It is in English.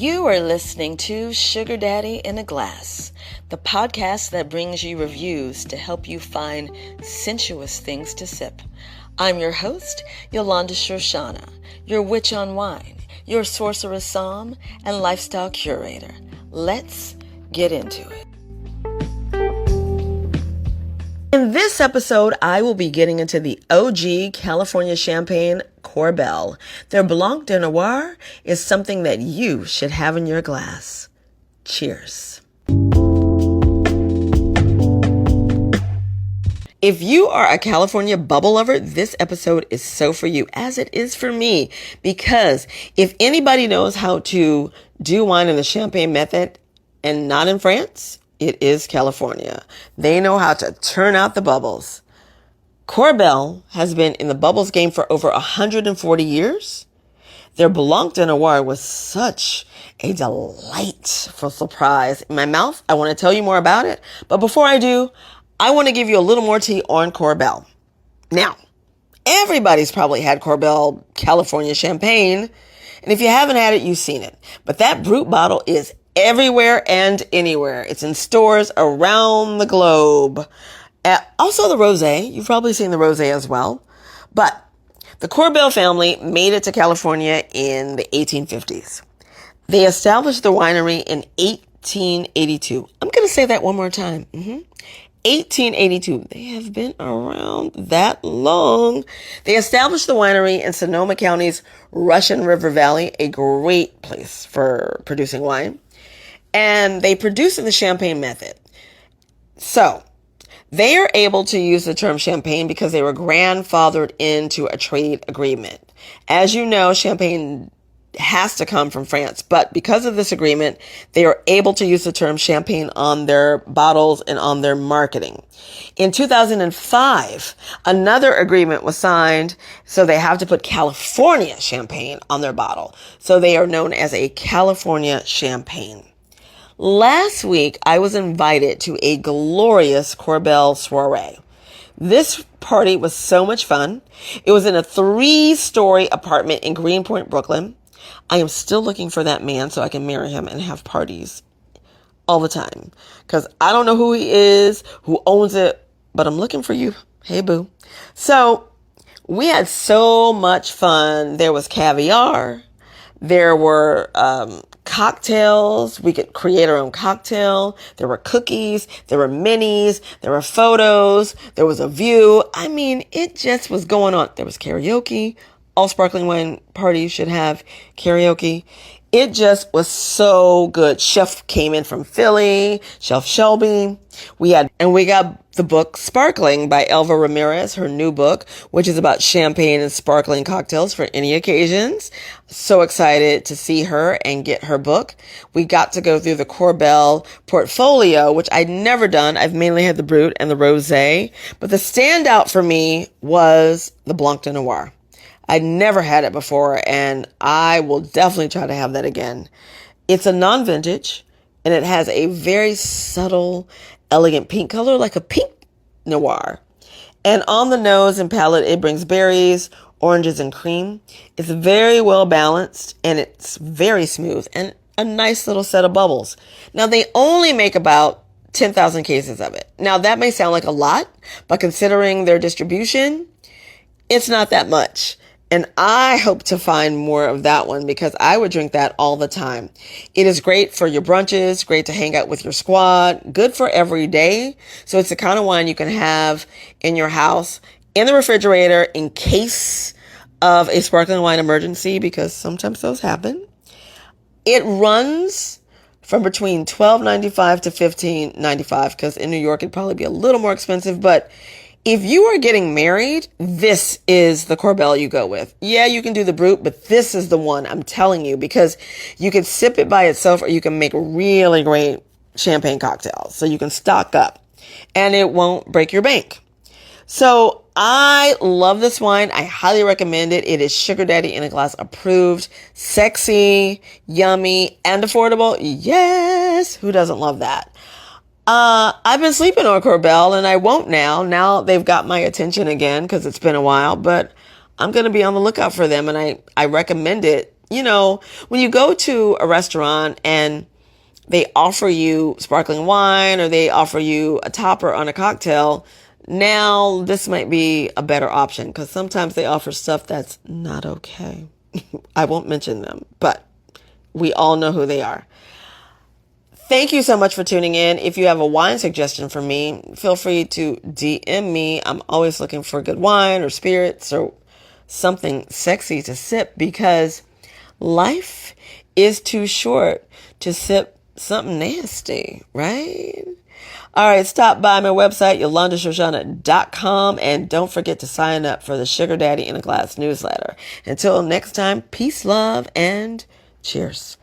You are listening to Sugar Daddy in a Glass, the podcast that brings you reviews to help you find sensuous things to sip. I'm your host, Yolanda Shoshana, your witch on wine, your sorceress psalm, and lifestyle curator. Let's get into it. In this episode, I will be getting into the OG California Champagne Korbel. Their Blanc de Noirs is something that you should have in your glass. Cheers. If you are a California bubble lover, this episode is so for you, as it is for me, because if anybody knows how to do wine in the champagne method and not in France, it is California. They know how to turn out the bubbles. Korbel has been in the bubbles game for over 140 years. Their Blanc de Noirs was such a delightful surprise in my mouth. I want to tell you more about it. But before I do, I want to give you a little more tea on Korbel. Now, everybody's probably had Korbel California Champagne. And if you haven't had it, you've seen it. But that brut bottle is everywhere and anywhere. It's in stores around the globe. Also the rosé. You've probably seen the rosé as well. But the Korbel family made it to California in the 1850s. They established the winery in 1882. I'm going to say that one more time. 1882. They have been around that long. They established the winery in Sonoma County's Russian River Valley, a great place for producing wine. And they produce in the champagne method. So they are able to use the term champagne because they were grandfathered into a trade agreement. As you know, champagne has to come from France, but because of this agreement, they are able to use the term champagne on their bottles and on their marketing. In 2005, another agreement was signed, so they have to put California champagne on their bottle. So they are known as a California champagne. Last week, I was invited to a glorious Korbel soiree. This party was so much fun. It was in a 3-story apartment in Greenpoint, Brooklyn. I am still looking for that man so I can marry him and have parties all the time. Because I don't know who he is, who owns it, but I'm looking for you. Hey, boo. So we had so much fun. There was caviar. There were cocktails. We could create our own cocktail. There were cookies. There were minis. There were photos. There was a view. I mean, it just was going on. There was karaoke. All sparkling wine parties should have karaoke. It just was so good. Chef came in from Philly, Chef Shelby. We got the book Sparkling by Elva Ramirez, her new book, which is about champagne and sparkling cocktails for any occasions. So excited to see her and get her book. We got to go through the Korbel portfolio, which I'd never done. I've mainly had the Brut and the Rosé, but the standout for me was the Blanc de Noir. I'd never had it before, and I will definitely try to have that again. It's a non-vintage, and it has a very subtle, elegant pink color, like a pink noir. And on the nose and palate, it brings berries, oranges, and cream. It's very well balanced, and it's very smooth, and a nice little set of bubbles. Now, they only make about 10,000 cases of it. Now, that may sound like a lot, but considering their distribution, it's not that much. And I hope to find more of that one because I would drink that all the time. It is great for your brunches, great to hang out with your squad, good for every day. So it's the kind of wine you can have in your house, in the refrigerator, in case of a sparkling wine emergency, because sometimes those happen. It runs from between $12.95 to $15.95 because in New York it'd probably be a little more expensive, but if you are getting married, this is the Korbel you go with. Yeah, you can do the Brut, but this is the one, I'm telling you, because you can sip it by itself or you can make really great champagne cocktails. So you can stock up and it won't break your bank. So I love this wine. I highly recommend it. It is Sugar Daddy in a Glass approved, sexy, yummy, and affordable. Yes, who doesn't love that? I've been sleeping on Korbel and I won't now. Now they've got my attention again because it's been a while, but I'm going to be on the lookout for them and I recommend it. when you go to a restaurant and they offer you sparkling wine or they offer you a topper on a cocktail, now this might be a better option because sometimes they offer stuff that's not okay. I won't mention them, but we all know who they are. Thank you so much for tuning in. If you have a wine suggestion for me, feel free to DM me. I'm always looking for good wine or spirits or something sexy to sip because life is too short to sip something nasty, right? All right, stop by my website, YolandaShoshana.com, and don't forget to sign up for the Sugar Daddy in a Glass newsletter. Until next time, peace, love, and cheers.